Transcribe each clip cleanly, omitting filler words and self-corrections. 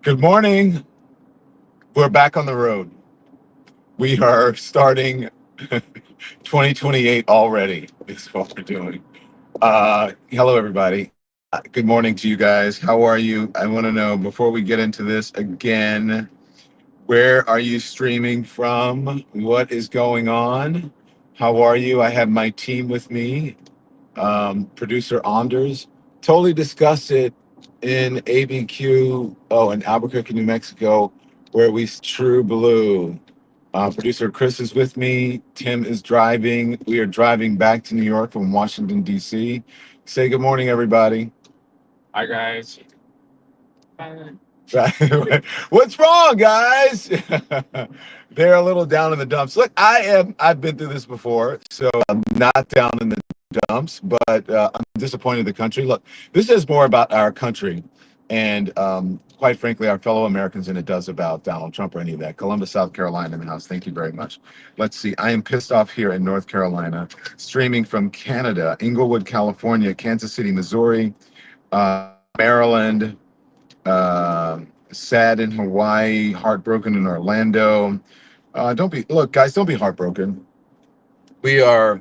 Good morning. We're back on the road. We are starting 2028 already. Is what we're doing. Hello, everybody. Good morning to you guys. How are you? I want to know before we get into this again, where are you streaming from? What is going on? How are you? I have my team with me. Producer Anders. Totally discussed it in ABQ, in Albuquerque, New Mexico, where we true blue. Producer Chris is with me. Tim is driving. We are driving back to New York from Washington, D.C. Say good morning, everybody. Hi guys. What's wrong, guys? They're a little down in the dumps. Look, I've been through this before, so I'm not down in the dumps, but I'm disappointed in the country. Look, this is more about our country and, quite frankly, our fellow Americans than it does about Donald Trump or any of that. Columbus, South Carolina in the house. Thank you very much. Let's see. I am pissed off here in North Carolina, streaming from Canada, Inglewood, California, Kansas City, Missouri, Maryland, uh, sad in Hawaii, heartbroken in Orlando. Look, guys, don't be heartbroken. We are.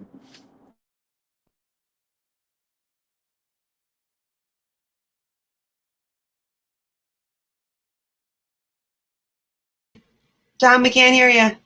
John, we can't hear you.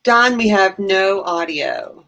Don, we have no audio.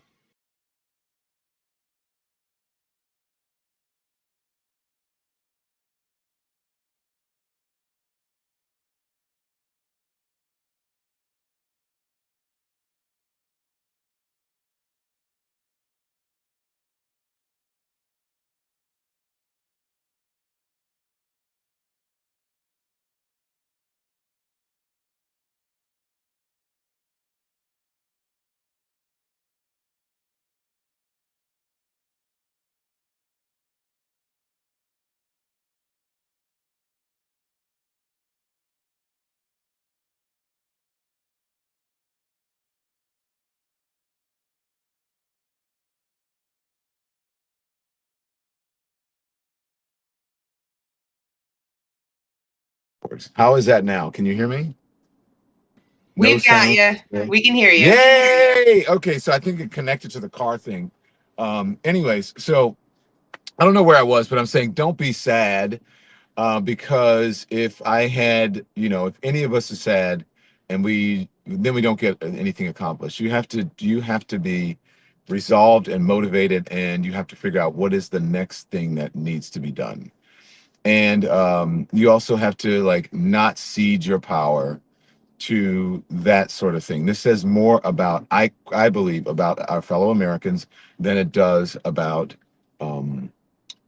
How is that now? Can you hear me? No We've got sound. you. We can hear you. Yay! Okay, so I think it connected to the car thing. Anyways, so I don't know where I was, but I'm saying don't be sad, because if I had, if any of us is sad, and then we don't get anything accomplished. You have to be resolved and motivated, and you have to figure out what is the next thing that needs to be done. And you also have to like not cede your power to that sort of thing. This says more about I believe about our fellow Americans than it does about um,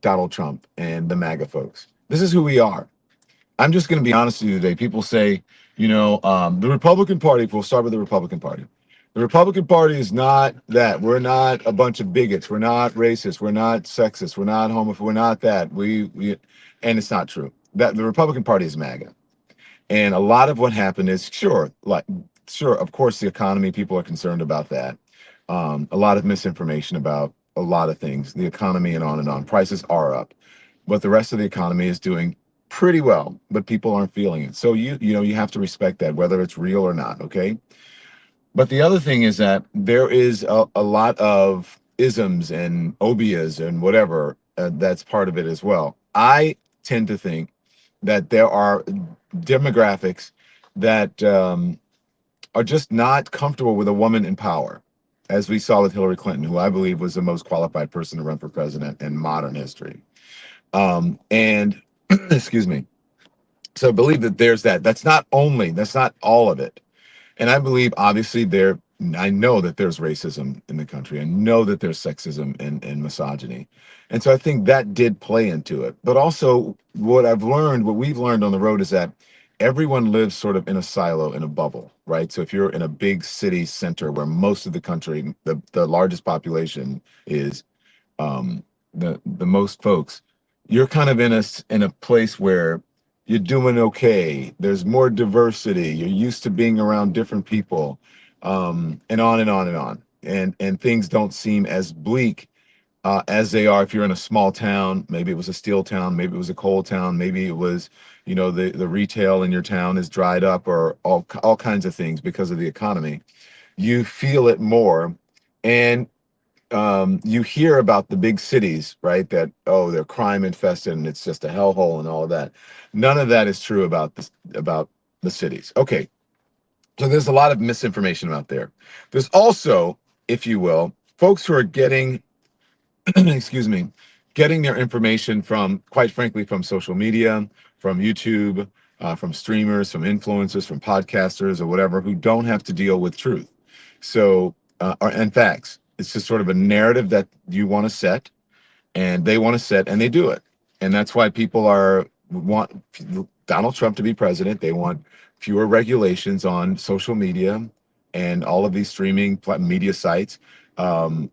Donald Trump and the MAGA folks. This is who we are. I'm just going to be honest with you today. People say, the Republican Party. We'll start with the Republican Party. The Republican Party is not that. We're not a bunch of bigots. We're not racist. We're not sexist. We're not homophobic. We're not that. And it's not true. That the Republican Party is MAGA. And a lot of what happened is sure, of course, the economy, people are concerned about that. A lot of misinformation about a lot of things, the economy and on and on. Prices are up, but the rest of the economy is doing pretty well, but people aren't feeling it. So you have to respect that, whether it's real or not. Okay. But the other thing is that there is a lot of isms and obias and whatever that's part of it as well. I tend to think that there are demographics that are just not comfortable with a woman in power, as we saw with Hillary Clinton, who I believe was the most qualified person to run for president in modern history. And excuse me. So I believe that there's that. That's not all of it. And I believe, obviously, I know that there's racism in the country. I know that there's sexism and misogyny. And so I think that did play into it. But also what we've learned on the road is that everyone lives sort of in a silo, in a bubble, right? So if you're in a big city center where most of the country, the largest population is, the most folks, you're kind of in a place where you're doing okay. There's more diversity. You're used to being around different people, and on and on and on. And things don't seem as bleak as they are if you're in a small town. Maybe it was a steel town, maybe it was a coal town, maybe it was, the retail in your town is dried up, or all kinds of things because of the economy. You feel it more. And you hear about the big cities, right? That, oh, they're crime infested and it's just a hellhole and all of that. None of that is true about the cities. Okay, so there's a lot of misinformation out there. There's also, if you will, folks who are getting, excuse me, getting their information from, quite frankly, from social media, from YouTube, from streamers, from influencers, from podcasters, or whatever, who don't have to deal with truth. So, and facts. It's just sort of a narrative that you want to set, and they want to set, and they do it. And that's why people want Donald Trump to be president. They want fewer regulations on social media and all of these streaming media sites. Those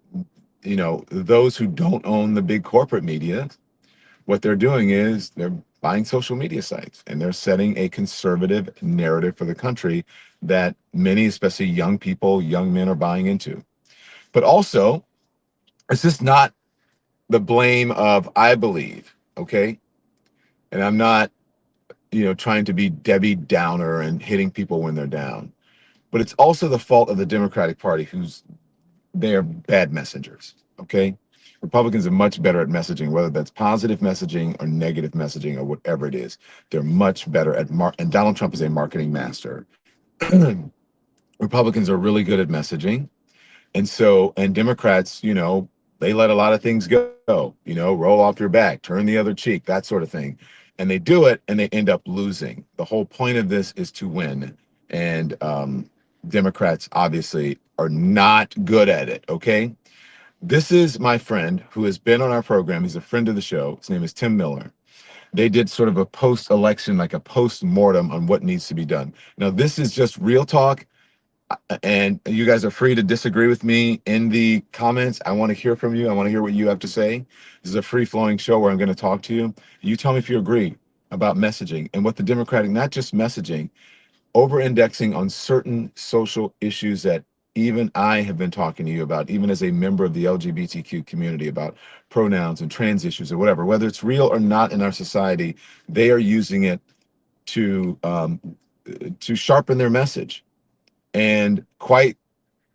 who don't own the big corporate media, what they're doing is they're buying social media sites, and they're setting a conservative narrative for the country that many, especially young people, young men, are buying into. But also, it's just not the blame of, I believe, okay? And I'm not, trying to be Debbie Downer and hitting people when they're down. But it's also the fault of the Democratic Party, they're bad messengers, okay? Republicans are much better at messaging, whether that's positive messaging or negative messaging or whatever it is. They're much better at and Donald Trump is a marketing master. Republicans are really good at messaging. And Democrats, they let a lot of things go, roll off your back, turn the other cheek, that sort of thing. And they do it and they end up losing. The whole point of this is to win. And Democrats obviously are not good at it, okay? This is my friend who has been on our program. He's a friend of the show. His name is Tim Miller. They did sort of a post-election, like a post-mortem on what needs to be done. Now, this is just real talk. And you guys are free to disagree with me in the comments. I want to hear from you. I want to hear what you have to say. This is a free-flowing show where I'm going to talk to you. You tell me if you agree about messaging and what the Democratic, not just messaging, over-indexing on certain social issues that even I have been talking to you about, even as a member of the LGBTQ community, about pronouns and trans issues or whatever, whether it's real or not in our society, they are using it to sharpen their message. And quite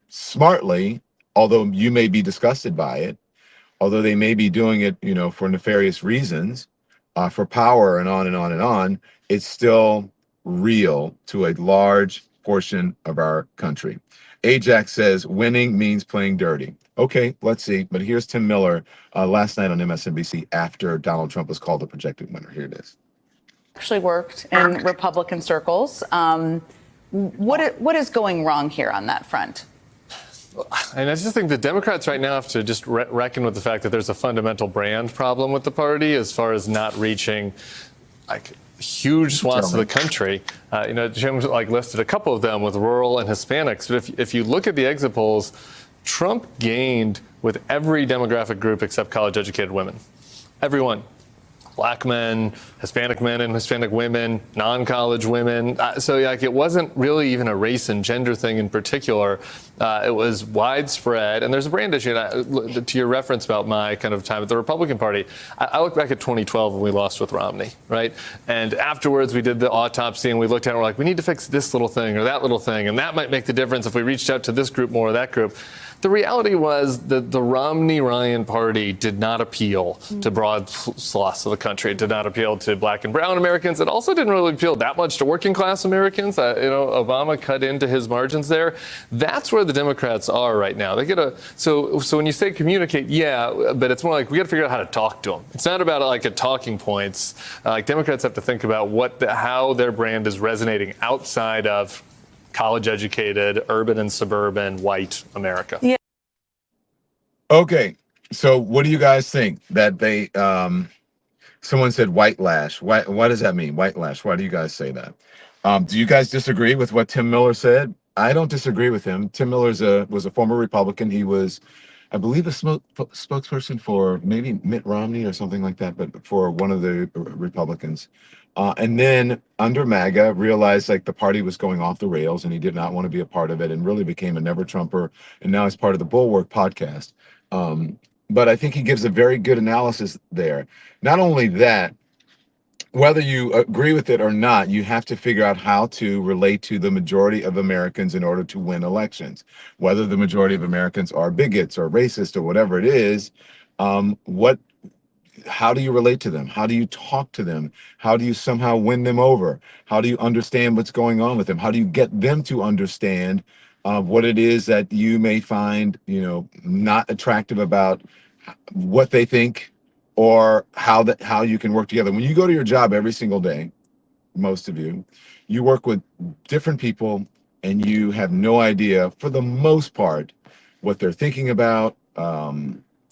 smartly, although you may be disgusted by it, although they may be doing it, for nefarious reasons, for power and on and on and on, it's still real to a large portion of our country. Ajax says winning means playing dirty. Okay, let's see. But here's Tim Miller last night on MSNBC after Donald Trump was called the projected winner. Here it is. Actually worked in Republican circles. What is going wrong here on that front? And I just think the Democrats right now have to just reckon with the fact that there's a fundamental brand problem with the party as far as not reaching huge swaths of the country. Jim listed a couple of them with rural and Hispanics. But if you look at the exit polls, Trump gained with every demographic group except college-educated women. Everyone. Black men, Hispanic men and Hispanic women, non-college women. It wasn't really even a race and gender thing in particular. It was widespread. And there's a brand issue. And to your reference about my kind of time at the Republican Party, I look back at 2012 when we lost with Romney, right? And afterwards, we did the autopsy and we looked at it and we're like, we need to fix this little thing or that little thing. And that might make the difference if we reached out to this group more or that group. The reality was that the Romney-Ryan party did not appeal to broad swaths of the country. It did not appeal to black and brown Americans. It also didn't really appeal that much to working class Americans. Obama cut into his margins there. That's where the Democrats are right now. They get so when you say communicate, yeah, but it's more like we got to figure out how to talk to them. It's not about a talking points. Democrats have to think about how their brand is resonating outside of college-educated, urban and suburban, white America. Yeah. Okay, so what do you guys think that they? Someone said white lash. What does that mean? White lash. Why do you guys say that? Do you guys disagree with what Tim Miller said? I don't disagree with him. Tim Miller was a former Republican. He was, I believe, a spokesperson for maybe Mitt Romney or something like that, but for one of the Republicans. And then under MAGA, realized like the party was going off the rails and he did not want to be a part of it and really became a never Trumper. And now he's part of the Bulwark podcast. But I think he gives a very good analysis there. Not only that, whether you agree with it or not, you have to figure out how to relate to the majority of Americans in order to win elections. Whether the majority of Americans are bigots or racist or whatever it is, how do you relate to them? How do you talk to them? How do you somehow win them over? How do you understand what's going on with them? How do you get them to understand what it is that you may find, not attractive about what they think or how you can work together? When you go to your job every single day, most of you work with different people and you have no idea, for the most part, what they're thinking about.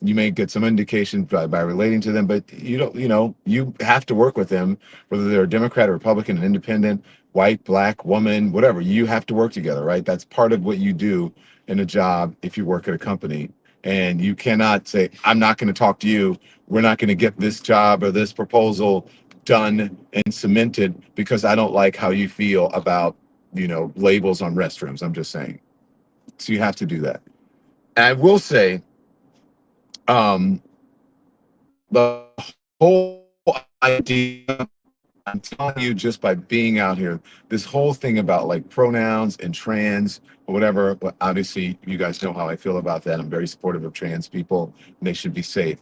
You may get some indication by relating to them, but you have to work with them, whether they're a Democrat or Republican, an independent, white, black, woman, whatever. You have to work together, right? That's part of what you do in a job if you work at a company. And you cannot say, I'm not going to talk to you. We're not going to get this job or this proposal done and cemented because I don't like how you feel about, labels on restrooms. I'm just saying. So you have to do that. And I will say, the whole idea, I'm telling you, just by being out here, this whole thing about like pronouns and trans or whatever, well, obviously you guys know how I feel about that. I'm very supportive of trans people and they should be safe.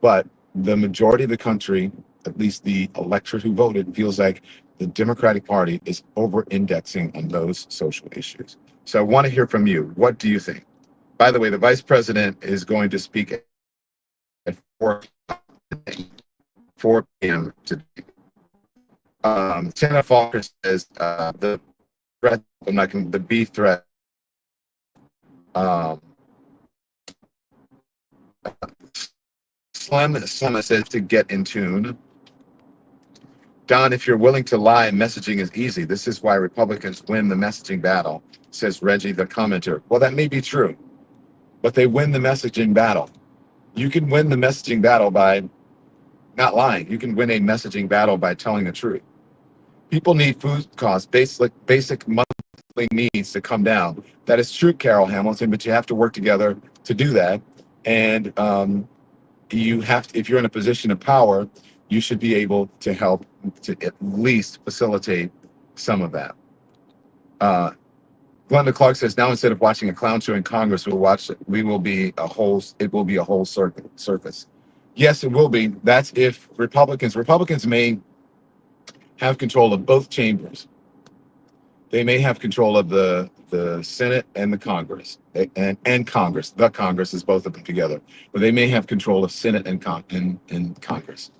But the majority of the country, at least the electorate who voted, feels like the Democratic Party is over-indexing on those social issues. So I want to hear from you. What do you think? By the way, the vice president is going to speak at 4 p.m. today. Shanna Falker says the threat, the beef threat. Slim says to get in tune. Don, if you're willing to lie, messaging is easy. This is why Republicans win the messaging battle, says Reggie the commenter. Well, that may be true, but they win the messaging battle. You can win the messaging battle by not lying. You can win a messaging battle by telling the truth. People need food costs, basic monthly needs to come down. That is true, Carol Hamilton, but you have to work together to do that. And you have to, if you're in a position of power, you should be able to help to at least facilitate some of that. Glenda Clark says, now instead of watching a clown show in Congress, it will be a whole circus. Yes, it will be. That's if Republicans may have control of both chambers. They may have control of the Senate and the Congress, and Congress. The Congress is both of them together, but they may have control of Senate and Congress,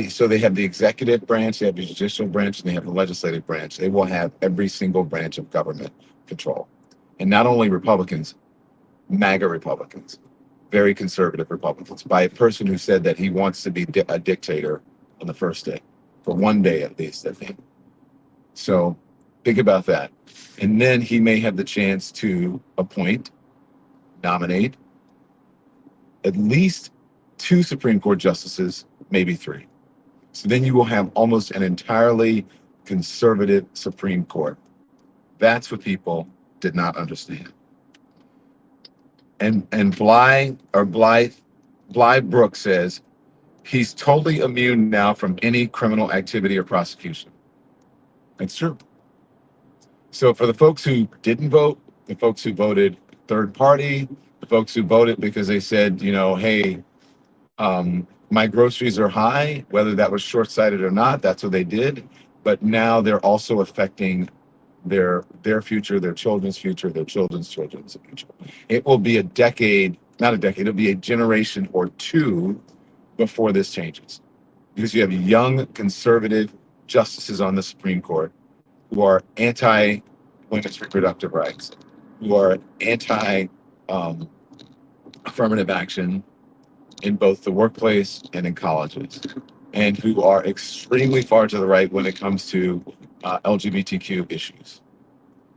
so they have the executive branch, they have the judicial branch, and they have the legislative branch. They will have every single branch of government control, and not only Republicans, MAGA Republicans, very conservative Republicans, by a person who said that he wants to be a dictator on the first day, for one day at least, I think. So think about that. And then he may have the chance to nominate at least 2 Supreme Court justices, maybe 3. So then you will have almost an entirely conservative Supreme Court. That's what people did not understand. And Bly Brooks says he's totally immune now from any criminal activity or prosecution. That's true. So for the folks who didn't vote, the folks who voted third party, the folks who voted because they said, hey, my groceries are high, whether that was short-sighted or not, that's what they did. But now they're also affecting their future, their children's future, their children's children's future. It will be it'll be a generation or 2 before this changes. Because you have young conservative justices on the Supreme Court who are anti women's reproductive rights, who are anti um, affirmative action in both the workplace and in colleges, and who are extremely far to the right when it comes to LGBTQ issues.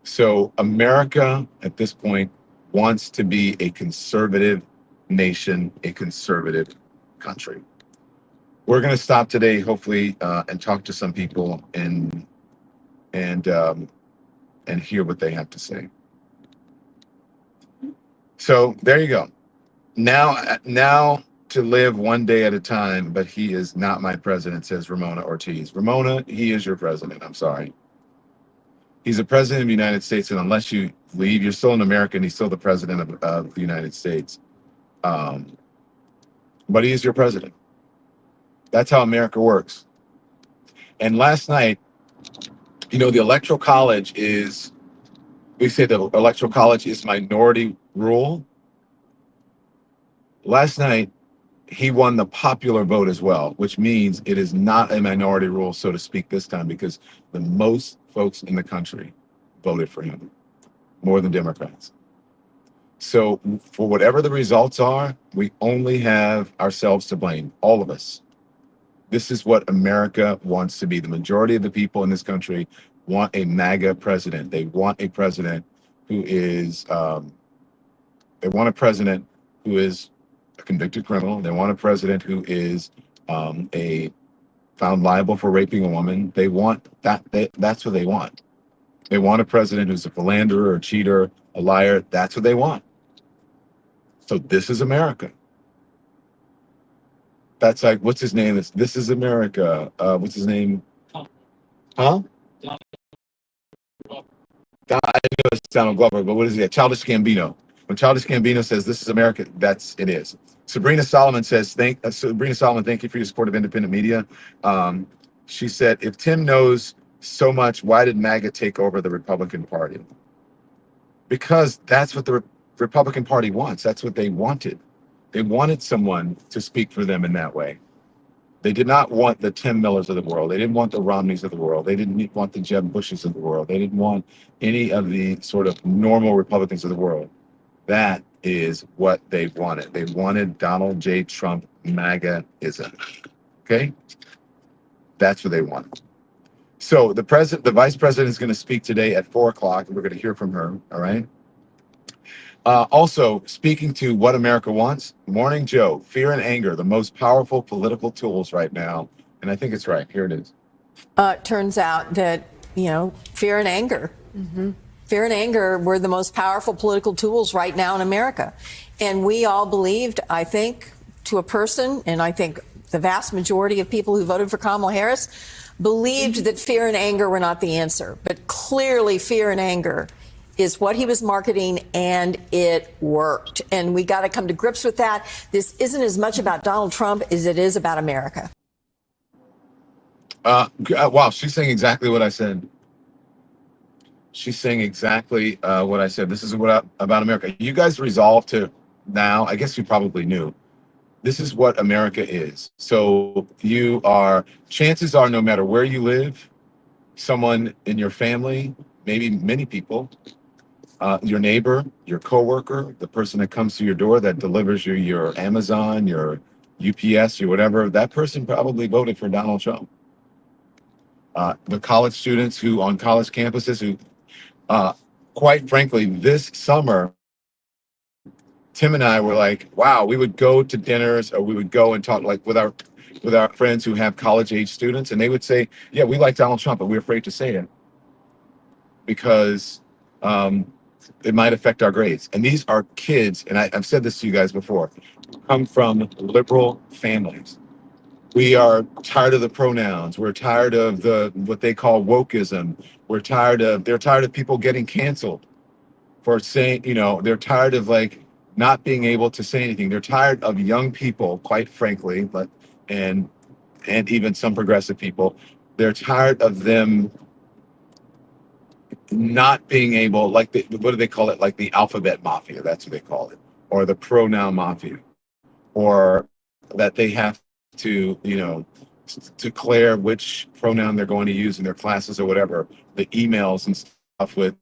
So America at this point wants to be a conservative nation, a conservative country. We're going to stop today, hopefully, and talk to some people and and hear what they have to say. So there you go. Now to live one day at a time, but he is not my president, says Ramona Ortiz. Ramona, he is your president. I'm sorry. He's a president of the United States, and unless you leave, you're still an American. He's still the president of the United States. But he is your president. That's how America works. And last night, the Electoral College we say the Electoral College is minority rule. Last night, he won the popular vote as well, which means it is not a minority rule, so to speak, this time, because the most folks in the country voted for him, more than Democrats. So for whatever the results are, we only have ourselves to blame, all of us. This is what America wants to be. The majority of the people in this country want a MAGA president. They want a president who is, they want a president who is a convicted criminal. They want a president who is a found liable for raping a woman. They want that. That's what they want. They want a president who's a philanderer, a cheater, a liar. That's what they want. So this is America. That's like, what's his name? This is America. What's his name? Huh? I know it's Donald Glover, but what is he? Childish Gambino. When Childish Gambino says this is America, it is. Sabrina Solomon says, Sabrina Solomon, thank you for your support of independent media. She said, if Tim knows so much, why did MAGA take over the Republican Party? Because that's what the Republican Party wants. That's what they wanted. They wanted someone to speak for them in that way. They did not want the Tim Millers of the world. They didn't want the Romneys of the world. They didn't want the Jeb Bushes of the world. They didn't want any of the sort of normal Republicans of the world. That is what they wanted. They wanted Donald J. Trump MAGA-ism. Okay? That's what they wanted. So the vice president is going to speak today at 4:00, and we're going to hear from her. All right? Also, speaking to what America wants, Morning Joe, fear and anger, the most powerful political tools right now. And I think it's right. Here it is. Turns out that, fear and anger. Fear and anger were the most powerful political tools right now in America. And we all believed, I think, to a person, and I think the vast majority of people who voted for Kamala Harris believed that fear and anger were not the answer. But clearly, fear and anger is what he was marketing, and it worked. And we got to come to grips with that. This isn't as much about Donald Trump as it is about America. Wow, she's saying exactly what I said. She's saying exactly what I said. This is about America. You guys resolved to now, I guess you probably knew, this is what America is. So chances are, no matter where you live, someone in your family, maybe many people, your neighbor, your coworker, the person that comes to your door that delivers you your Amazon, your UPS, or whatever, that person probably voted for Donald Trump. The college students who on college campuses who, quite frankly, this summer, Tim and I were like, wow, we would go to dinners or we would go and talk like with our friends who have college age students, and they would say, yeah, we like Donald Trump, but we're afraid to say it because it might affect our grades. And these are kids, and I've said this to you guys before, come from liberal families. We are tired of the pronouns. We're tired of what they call wokeism. They're tired of people getting canceled for saying, they're tired of not being able to say anything. They're tired of young people, quite frankly, and even some progressive people. They're tired of them not being able, what do they call it? Like the alphabet mafia, that's what they call it, or the pronoun mafia, or that they have to, declare which pronoun they're going to use in their classes or whatever, the emails and stuff with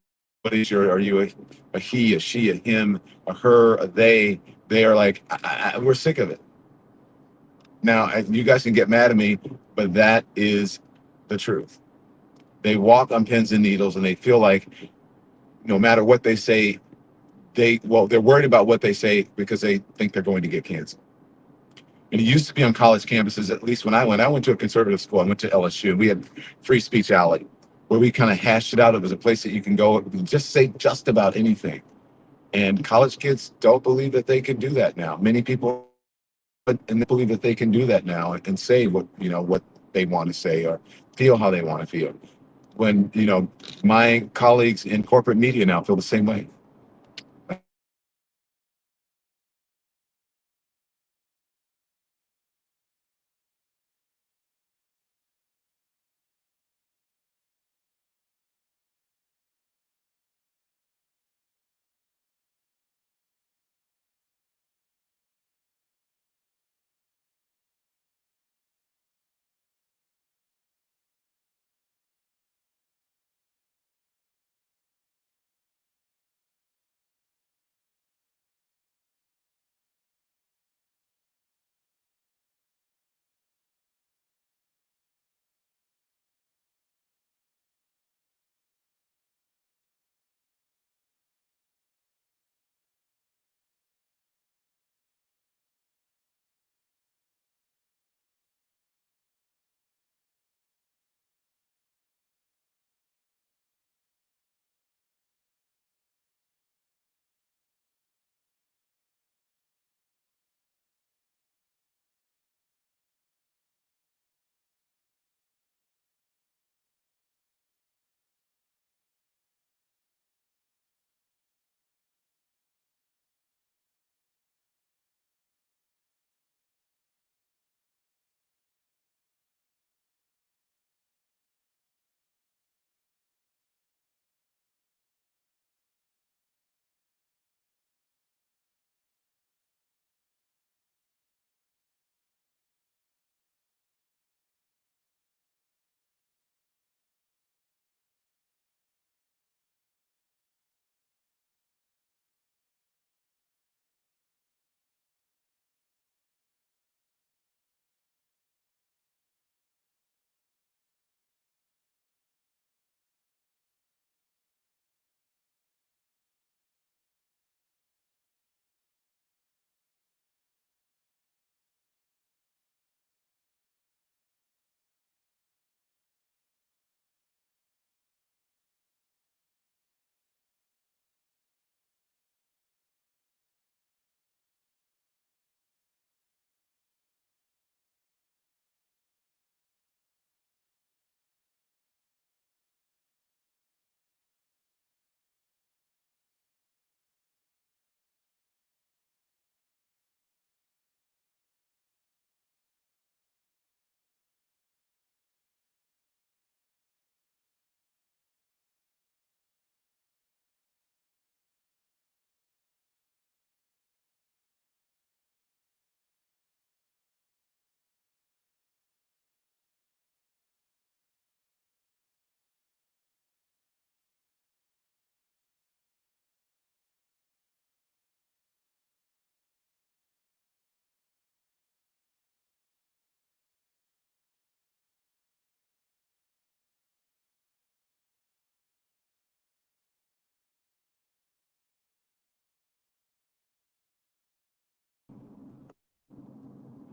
what is your, are you a he, a she, a him, a her, a they are like, we're sick of it. Now, you guys can get mad at me, but that is the truth. They walk on pins and needles, and they feel like no matter what they say, they're worried about what they say because they think they're going to get canceled. And it used to be on college campuses, at least when I went to a conservative school. I went to LSU, and we had Free Speech Alley, where we kind of hashed it out. It was a place that you can go and just say just about anything. And college kids don't believe that they can do that now. Many people and they believe that they can do that now and say what they want to say or feel how they want to feel. When my colleagues in corporate media now feel the same way.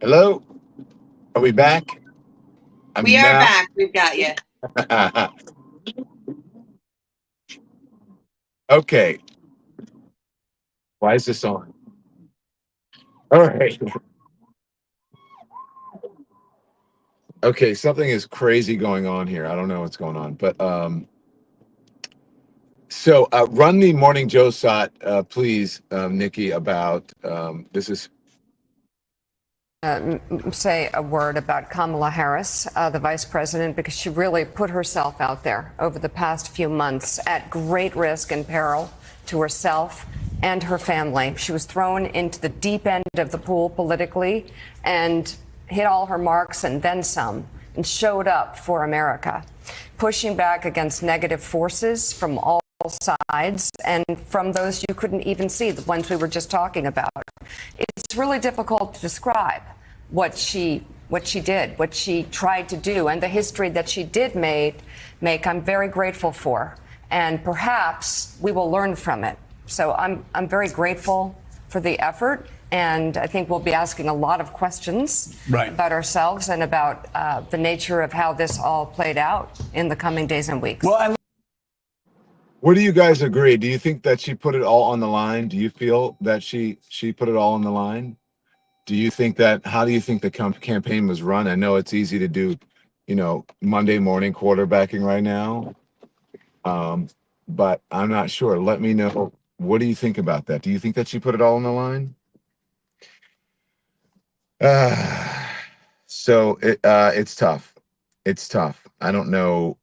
Hello, are we back? We are back. We've got you. Okay. Why is this on? All right. Okay, something is crazy going on here. I don't know what's going on, but so run the Morning Joe shot, please, Nikki, about this is. Say a word about Kamala Harris, the vice president, because she really put herself out there over the past few months at great risk and peril to herself and her family. She was thrown into the deep end of the pool politically, and hit all her marks and then some, and showed up for America, pushing back against negative forces from all sides and from those you couldn't even see, the ones we were just talking about. It's really difficult to describe what she did, what she tried to do, and the history that she did make. I'm very grateful for, and perhaps we will learn from it. So I'm very grateful for the effort, and I think we'll be asking a lot of questions about ourselves and about the nature of how this all played out in the coming days and weeks. Well, Where do you guys agree? Do you think that she put it all on the line? Do you feel that she put it all on the line? Do you think that, how do you think the campaign was run? I know it's easy to do, Monday morning quarterbacking right now. But I'm not sure. Let me know. What do you think about that? Do you think that she put it all on the line? So it's tough. It's tough. I don't know.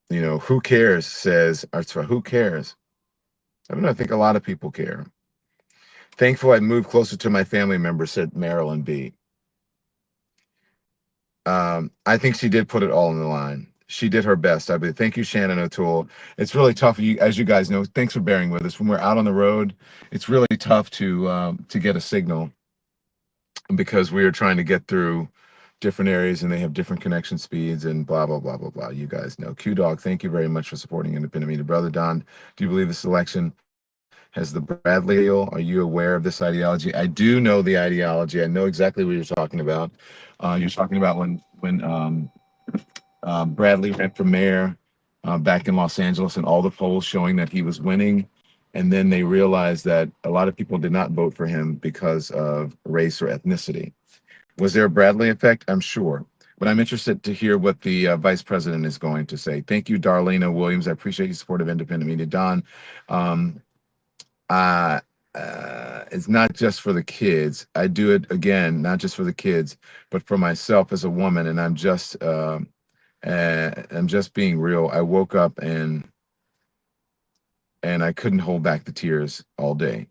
Who cares says, who cares? I don't know. I think a lot of people care. Thankful I moved closer to my family member, said Marilyn B. I think she did put it all on the line. She did her best, I believe. Thank you, Shannon O'Toole. It's really tough. As you guys know, thanks for bearing with us. When we're out on the road, it's really tough to get a signal because we are trying to get through different areas and they have different connection speeds and blah, blah, blah, blah, blah. You guys know. Q-Dog, thank you very much for supporting Independent Media. Brother Don, do you believe this election has the Bradley deal? Are you aware of this ideology? I do know the ideology. I know exactly what you're talking about. You're talking about when Bradley ran for mayor back in Los Angeles and all the polls showing that he was winning. And then they realized that a lot of people did not vote for him because of race or ethnicity. Was there a Bradley effect? I'm sure. But I'm interested to hear what the vice president is going to say. Thank you, Darlena Williams. I appreciate your support of Independent Media. Don, it's not just for the kids. I do it, again, not just for the kids, but for myself as a woman. And I'm just being real. I woke up and I couldn't hold back the tears all day.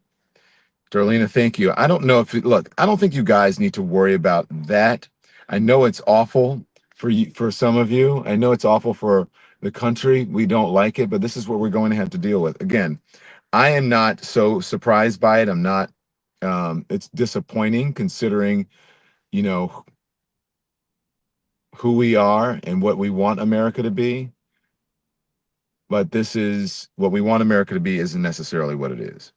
Darlena, thank you. I don't know if look, I don't think you guys need to worry about that. I know it's awful for you, for some of you. I know it's awful for the country. We don't like it, but this is what we're going to have to deal with. Again, I am not so surprised by it. I'm not. It's disappointing considering, who we are and what we want America to be. But this is what we want America to be isn't necessarily what it is.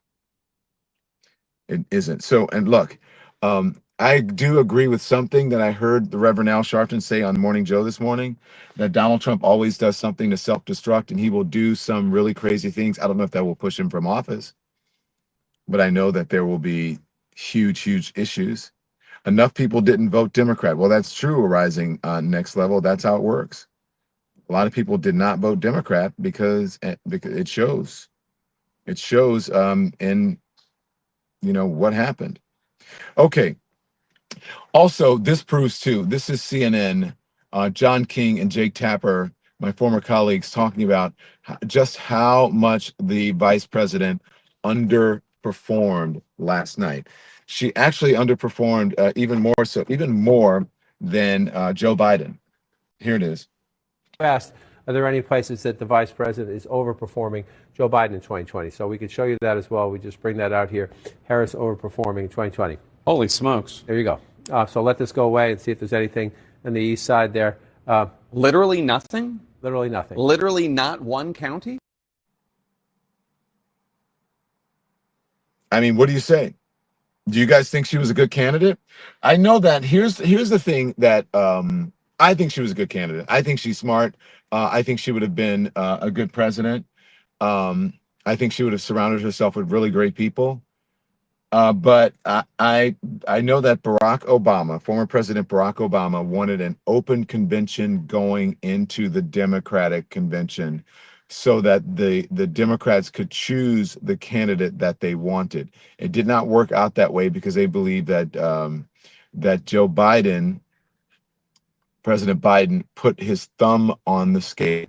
It isn't. So, and look, I do agree with something that I heard the Reverend Al Sharpton say on Morning Joe this morning, that Donald Trump always does something to self-destruct and he will do some really crazy things. I don't know if that will push him from office, but I know that there will be huge, huge issues. Enough people didn't vote Democrat. Well, that's true, Rising Next Level. That's how it works. A lot of people did not vote Democrat because it shows. It shows in what happened. Okay. Also, this proves too. This is CNN. John King and Jake Tapper, my former colleagues, talking about just how much the vice president underperformed last night. She actually underperformed even more than Joe Biden. Here it is. Asked, are there any places that the vice president is overperforming Joe Biden in 2020? So we could show you that as well. We just bring that out here. Harris overperforming in 2020. Holy smokes. There you go. So let this go away and see if there's anything on the east side there. Literally nothing? Literally nothing. Literally not one county? I mean, what do you say? Do you guys think she was a good candidate? I know that here's the thing that I think she was a good candidate. I think she's smart. I think she would have been a good president. I think she would have surrounded herself with really great people. But I know that Barack Obama, former President Barack Obama, wanted an open convention going into the Democratic convention so that the Democrats could choose the candidate that they wanted. It did not work out that way because they believe that that Joe Biden, President Biden, put his thumb on the scale.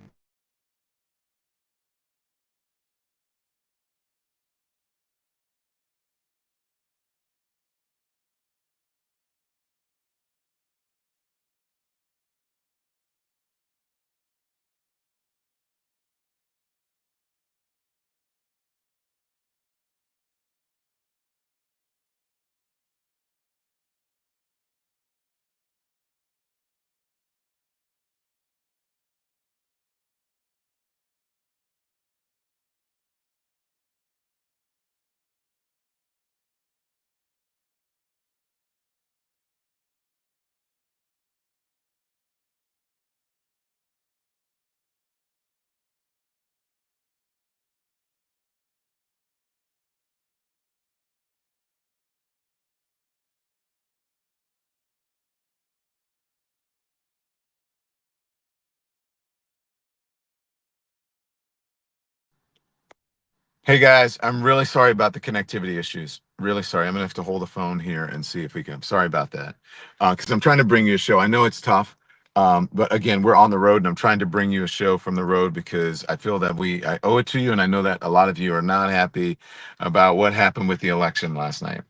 Hey guys, I'm really sorry about the connectivity issues. Really sorry. I'm gonna have to hold the phone here and see if we can. Sorry about that, because I'm trying to bring you a show. I know it's tough, but again, we're on the road, and I'm trying to bring you a show from the road because I feel that I owe it to you, and I know that a lot of you are not happy about what happened with the election last night.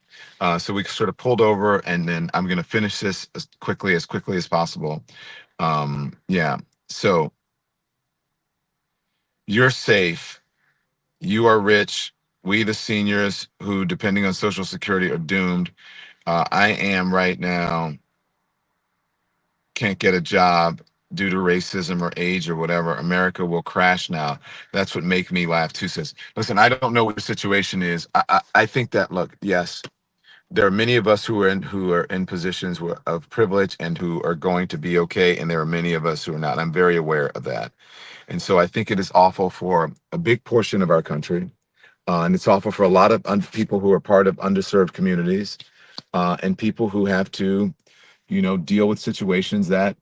So we sort of pulled over, and then I'm gonna finish this as quickly as possible. Yeah. So you're safe. You are rich. We, the seniors who, depending on Social Security, are doomed. I am right now, can't get a job due to racism or age or whatever. America will crash now. That's what make me laugh too, sis. Listen, I don't know what the situation is. I think that, look, yes, there are many of us who are in positions of privilege and who are going to be okay, and there are many of us who are not. I'm very aware of that. And so I think it is awful for a big portion of our country. And it's awful for a lot of people who are part of underserved communities, and people who have to, deal with situations that,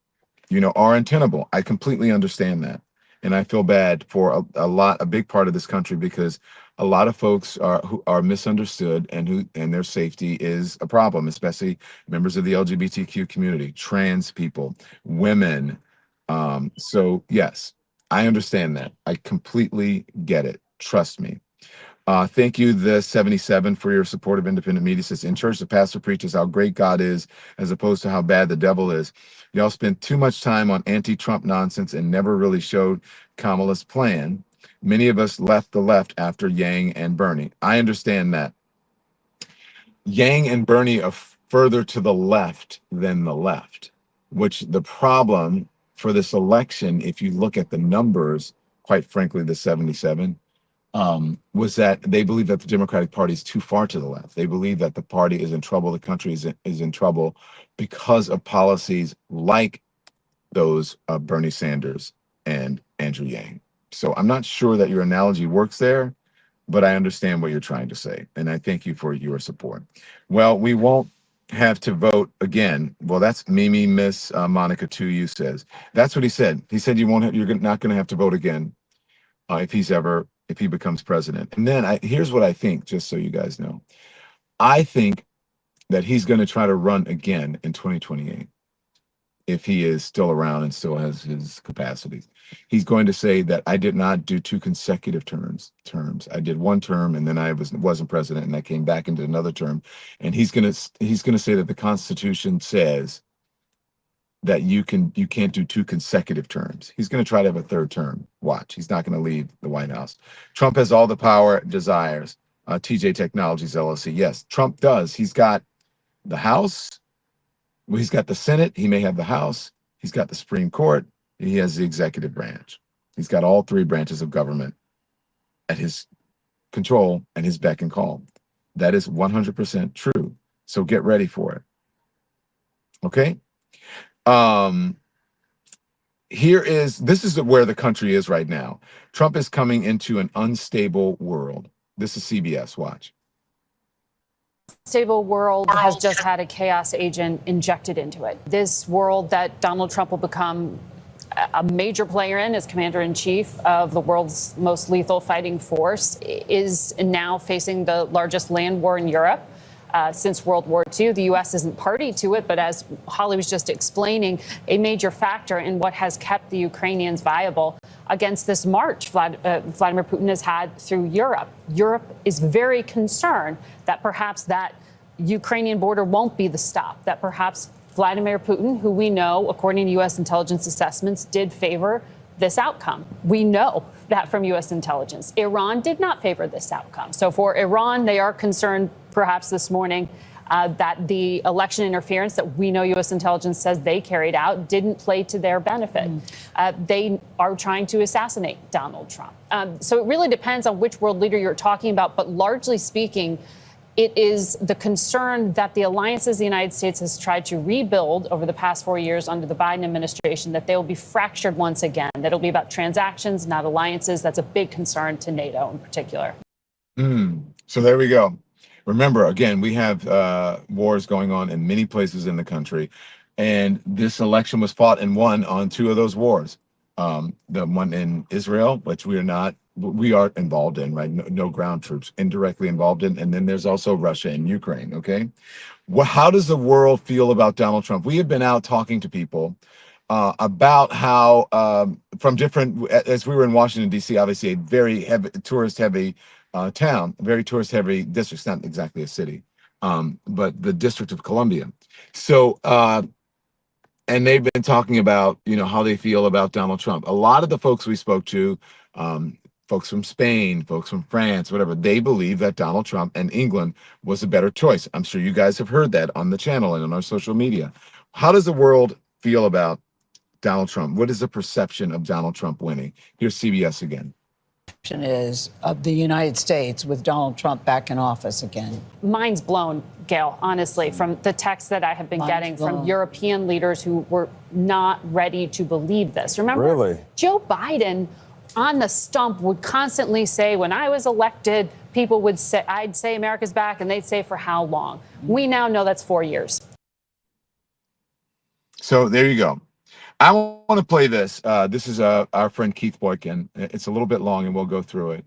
are untenable. I completely understand that. And I feel bad for a big part of this country because a lot of folks who are misunderstood and their safety is a problem, especially members of the LGBTQ community, trans people, women. So yes, I understand that. I completely get it. Trust me. Thank you, the 77, for your support of independent media. Says, in church, the pastor preaches how great God is as opposed to how bad the devil is. Y'all spent too much time on anti-Trump nonsense and never really showed Kamala's plan. Many of us left the left after Yang and Bernie. I understand that. Yang and Bernie are further to the left than the left, which the problem for this election, if you look at the numbers, quite frankly, the 77, was that they believe that the Democratic Party is too far to the left. They believe that the party is in trouble, the country is in trouble because of policies like those of Bernie Sanders and Andrew Yang. So I'm not sure that your analogy works there, but I understand what you're trying to say, and I thank you for your support. Well, we won't have to vote again. Well, that's Mimi Miss Monica 2U says. That's what he said. He said you're not going to have to vote again if he becomes president. And then here's what I think, just so you guys know. I think that he's going to try to run again in 2028 if he is still around and still has his capacities. He's going to say that I did not do two consecutive terms. I did one term and then I wasn't president and I came back into another term. And he's going to say that the Constitution says that you can't do two consecutive terms. He's going to try to have a third term. Watch, he's not going to leave the White House. Trump has all the power it desires. TJ Technologies LLC. Yes, Trump does. He's got the House. Well, he's got the Senate. He may have the House. He's got the Supreme Court. He has the executive branch. He's got all three branches of government at his control and his beck and call. That is 100% true. So get ready for it. Okay. This is where the country is right now. Trump is coming into an unstable world. This is CBS. Watch. Stable world has just had a chaos agent injected into it. This world that Donald Trump will become a major player in as commander-in-chief of the world's most lethal fighting force is now facing the largest land war in Europe since World War II. The U.S. isn't party to it, but as Holly was just explaining, a major factor in what has kept the Ukrainians viable against this march Vladimir Putin has had through Europe. Europe is very concerned that perhaps that Ukrainian border won't be the stop, that perhaps Vladimir Putin, who we know, according to U.S. intelligence assessments, did favor this outcome. We know that from U.S. intelligence. Iran did not favor this outcome. So for Iran, they are concerned perhaps this morning that the election interference that we know U.S. intelligence says they carried out didn't play to their benefit. They are trying to assassinate Donald Trump. So it really depends on which world leader you're talking about. But largely speaking, it is the concern that the alliances the United States has tried to rebuild over the past 4 years under the Biden administration, that they will be fractured once again, that it'll be about transactions, not alliances. That's a big concern to NATO in particular. So there we go. Remember, again, we have wars going on in many places in the country, and this election was fought and won on two of those wars. The one in Israel, which we are not we are involved in, right? No ground troops, indirectly involved in, and then there's also Russia and Ukraine. Okay, well, how does the world feel about Donald Trump? We have been out talking to people about how from different, as we were in Washington D.C., obviously a very heavy tourist heavy town, very tourist heavy district. It's not exactly a city, but the District of Columbia. So. And they've been talking about, how they feel about Donald Trump. A lot of the folks we spoke to, folks from Spain, folks from France, whatever, they believe that Donald Trump and England was a better choice. I'm sure you guys have heard that on the channel and on our social media. How does the world feel about Donald Trump? What is the perception of Donald Trump winning? Here's CBS again. Is of the United States with Donald Trump back in office again? Mind's blown, Gail, honestly, from the texts that I have been getting from European leaders who were not ready to believe this. Remember, Joe Biden on the stump would constantly say, when I was elected, people would say, I'd say America's back, and they'd say, for how long? We now know that's 4 years. So there you go. I want to play this. This is our friend Keith Boykin. It's a little bit long, and we'll go through it.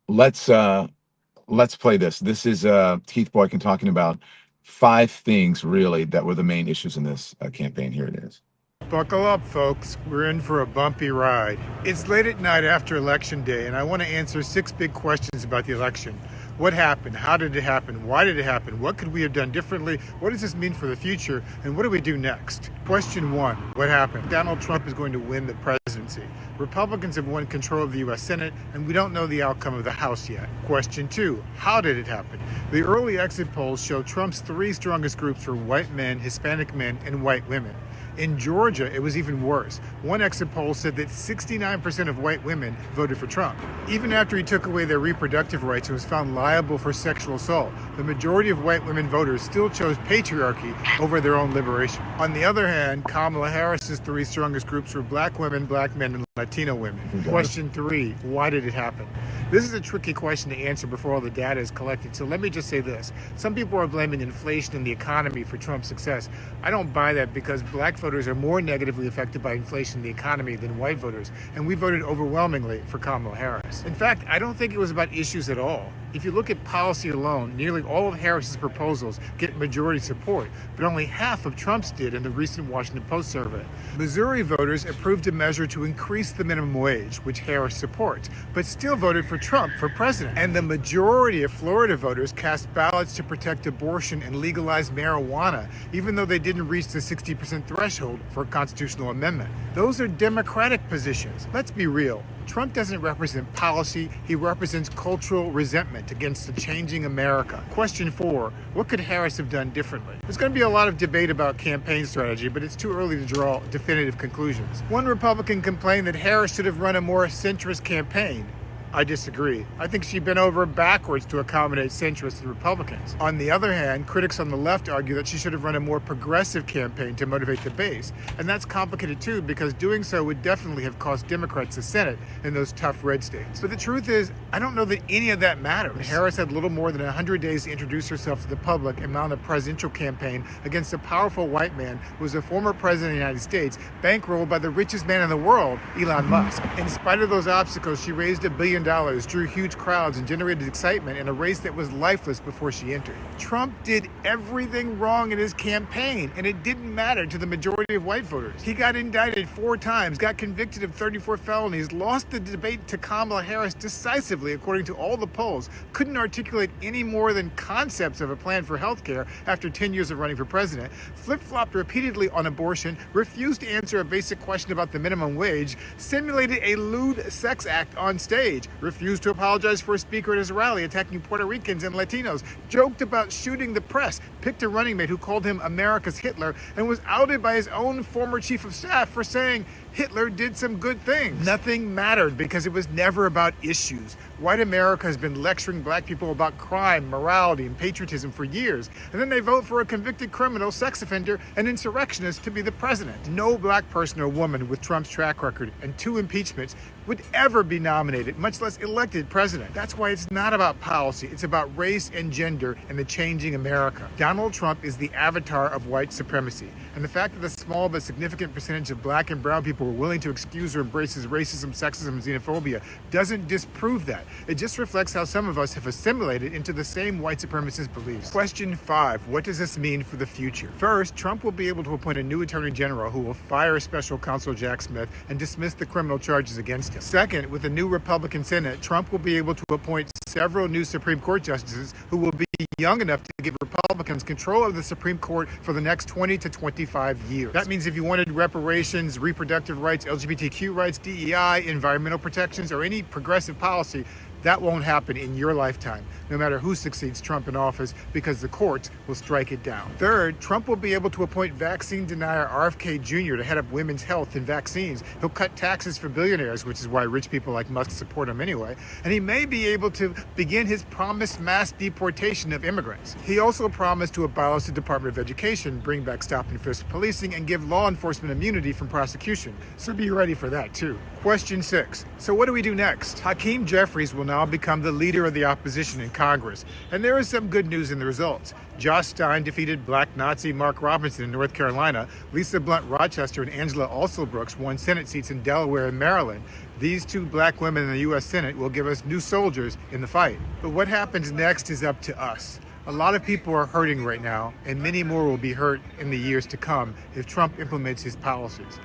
Let's play this. This is Keith Boykin talking about 5 things really that were the main issues in this campaign. Here it is. Buckle up, folks. We're in for a bumpy ride. It's late at night after Election Day, and I want to answer 6 big questions about the election. What happened? How did it happen? Why did it happen? What could we have done differently? What does this mean for the future? And what do we do next? Question 1, what happened? Donald Trump is going to win the presidency. Republicans have won control of the U.S. Senate, and we don't know the outcome of the House yet. Question 2, how did it happen? The early exit polls show Trump's 3 strongest groups were white men, Hispanic men, and white women. In Georgia, it was even worse. One exit poll said that 69% of white women voted for Trump. Even after he took away their reproductive rights and was found liable for sexual assault, the majority of white women voters still chose patriarchy over their own liberation. On the other hand, Kamala Harris's 3 strongest groups were black women, black men, and Latino women. Question 3, why did it happen? This is a tricky question to answer before all the data is collected, so let me just say this. Some people are blaming inflation and the economy for Trump's success. I don't buy that because black voters are more negatively affected by inflation and the economy than white voters, and we voted overwhelmingly for Kamala Harris. In fact, I don't think it was about issues at all. If you look at policy alone, nearly all of Harris's proposals get majority support, but only half of Trump's did in the recent Washington Post survey. Missouri voters approved a measure to increase the minimum wage, which Harris supports, but still voted for Trump for president. And the majority of Florida voters cast ballots to protect abortion and legalize marijuana, even though they didn't reach the 60% threshold for a constitutional amendment. Those are Democratic positions. Let's be real. Trump doesn't represent policy, he represents cultural resentment against the changing America. Question 4, what could Harris have done differently? There's going to be a lot of debate about campaign strategy, but it's too early to draw definitive conclusions. One Republican complained that Harris should have run a more centrist campaign. I disagree. I think she bent over backwards to accommodate centrists and Republicans. On the other hand, critics on the left argue that she should have run a more progressive campaign to motivate the base. And that's complicated too, because doing so would definitely have cost Democrats the Senate in those tough red states. But the truth is, I don't know that any of that matters. Harris had little more than 100 days to introduce herself to the public and mount a presidential campaign against a powerful white man who was a former president of the United States, bankrolled by the richest man in the world, Elon Musk. In spite of those obstacles, she raised $1 billion, drew huge crowds, and generated excitement in a race that was lifeless before she entered. Trump did everything wrong in his campaign, and it didn't matter to the majority of white voters. He got indicted 4 times, got convicted of 34 felonies, lost the debate to Kamala Harris decisively, according to all the polls, couldn't articulate any more than concepts of a plan for health care after 10 years of running for president, flip-flopped repeatedly on abortion, refused to answer a basic question about the minimum wage, simulated a lewd sex act on stage, refused to apologize for a speaker at his rally attacking Puerto Ricans and Latinos, joked about shooting the press, picked a running mate who called him America's Hitler, and was outed by his own former chief of staff for saying Hitler did some good things. Nothing mattered because it was never about issues. White America has been lecturing black people about crime, morality, and patriotism for years, and then they vote for a convicted criminal, sex offender, and insurrectionist to be the president. No black person or woman with Trump's track record and 2 impeachments would ever be nominated, much voiceless elected president. That's why it's not about policy. It's about race and gender and the changing America. Donald Trump is the avatar of white supremacy. And the fact that a small but significant percentage of black and brown people were willing to excuse or embrace his racism, sexism, and xenophobia doesn't disprove that. It just reflects how some of us have assimilated into the same white supremacist beliefs. Question 5. What does this mean for the future? First, Trump will be able to appoint a new attorney general who will fire special counsel Jack Smith and dismiss the criminal charges against him. Second, with the new Republican Senate, Trump will be able to appoint several new Supreme Court justices who will be young enough to give Republicans control of the Supreme Court for the next 20 to 25 years. That means if you wanted reparations, reproductive rights, LGBTQ rights, DEI, environmental protections, or any progressive policy, that won't happen in your lifetime, no matter who succeeds Trump in office, because the courts will strike it down. Third, Trump will be able to appoint vaccine denier RFK Jr. to head up women's health and vaccines. He'll cut taxes for billionaires, which is why rich people like Musk support him anyway. And he may be able to begin his promised mass deportation of immigrants. He also promised to abolish the Department of Education, bring back stop and frisk policing, and give law enforcement immunity from prosecution. So be ready for that too. Question 6. So what do we do next? Hakeem Jeffries will now become the leader of the opposition in Congress. And there is some good news in the results. Josh Stein defeated black Nazi Mark Robinson in North Carolina. Lisa Blunt Rochester and Angela Alsobrooks won Senate seats in Delaware and Maryland. These two black women in the U.S. Senate will give us new soldiers in the fight. But what happens next is up to us. A lot of people are hurting right now, and many more will be hurt in the years to come if Trump implements his policies.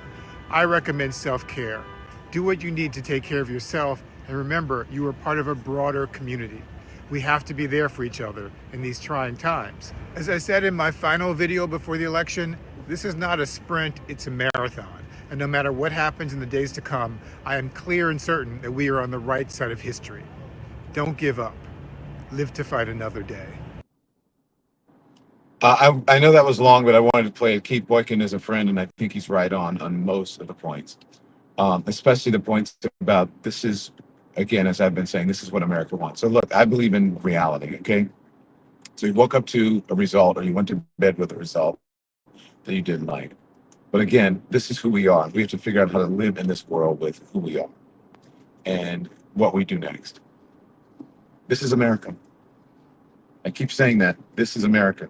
I recommend self-care. Do what you need to take care of yourself, and remember, you are part of a broader community. We have to be there for each other in these trying times. As I said in my final video before the election, this is not a sprint, it's a marathon. And no matter what happens in the days to come, I am clear and certain that we are on the right side of history. Don't give up. Live to fight another day. I know that was long, but I wanted to play it. Keith Boykin is a friend, and I think he's right on most of the points, especially the points about this is, again, as I've been saying, this is what America wants. So look, I believe in reality, okay? So you woke up to a result, or you went to bed with a result that you didn't like. But again, this is who we are. We have to figure out how to live in this world with who we are and what we do next. This is America. I keep saying that. This is America.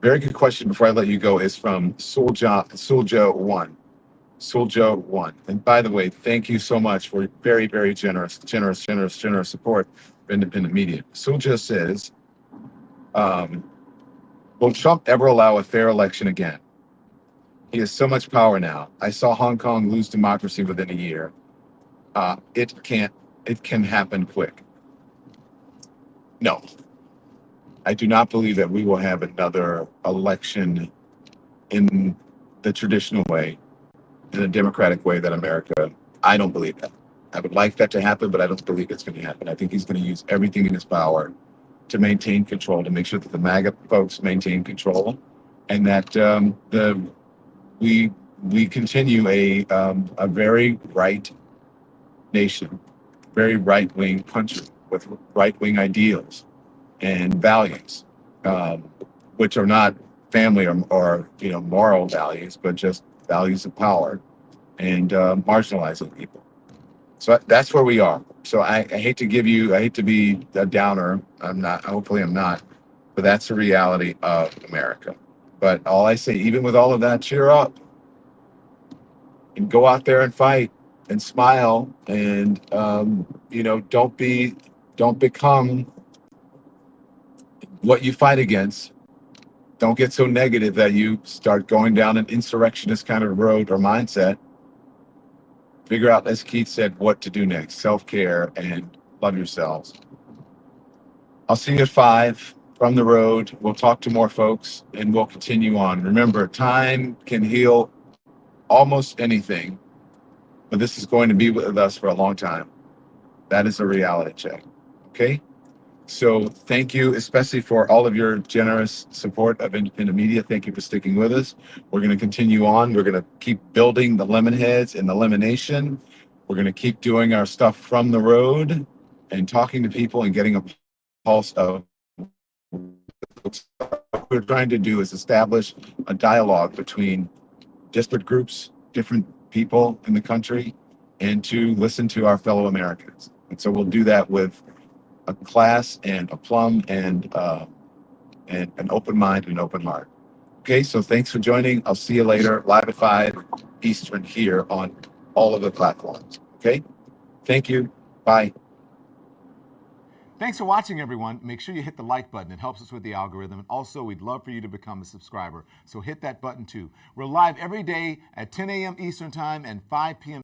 Very good question before I let you go is from Sulja1. Sulja1. And by the way, thank you so much for very, very generous support for independent media. Sulja says, will Trump ever allow a fair election again? He has so much power now. I saw Hong Kong lose democracy within a year. It can happen quick. No. I do not believe that we will have another election in the traditional way, in a democratic way that America, I don't believe that. I would like that to happen, but I don't believe it's going to happen. I think he's going to use everything in his power to maintain control, to make sure that the MAGA folks maintain control, and that we continue a very right nation, very right-wing country with right-wing ideals and values, which are not family or moral values, but just values of power and marginalizing people. So that's where we are. So I hate to be a downer. I'm not. Hopefully, I'm not. But that's the reality of America. But all I say, even with all of that, cheer up and go out there and fight and smile and don't become what you fight against. Don't get so negative that you start going down an insurrectionist kind of road or mindset. Figure out, as Keith said, what to do next. Self-care and love yourselves. I'll see you at 5 from the road. We'll talk to more folks and we'll continue on. Remember, time can heal almost anything, but this is going to be with us for a long time. That is a reality check. Okay? So thank you, especially for all of your generous support of independent media. Thank you for sticking with us. We're going to continue on. We're going to keep building the Lemonheads and the Lemonation. We're going to keep doing our stuff from the road and talking to people and getting a pulse of what we're trying to do is establish a dialogue between disparate groups, different people in the country, and to listen to our fellow Americans. And so we'll do that with a class and aplomb and an open mind and an open heart. Okay, so thanks for joining. I'll see you later, live at 5 Eastern here on all of the platforms. Okay, thank you. Bye. Thanks for watching, everyone. Make sure you hit the like button. It helps us with the algorithm. And also, we'd love for you to become a subscriber. So hit that button too. We're live every day at 10 a.m. Eastern Time and 5 p.m.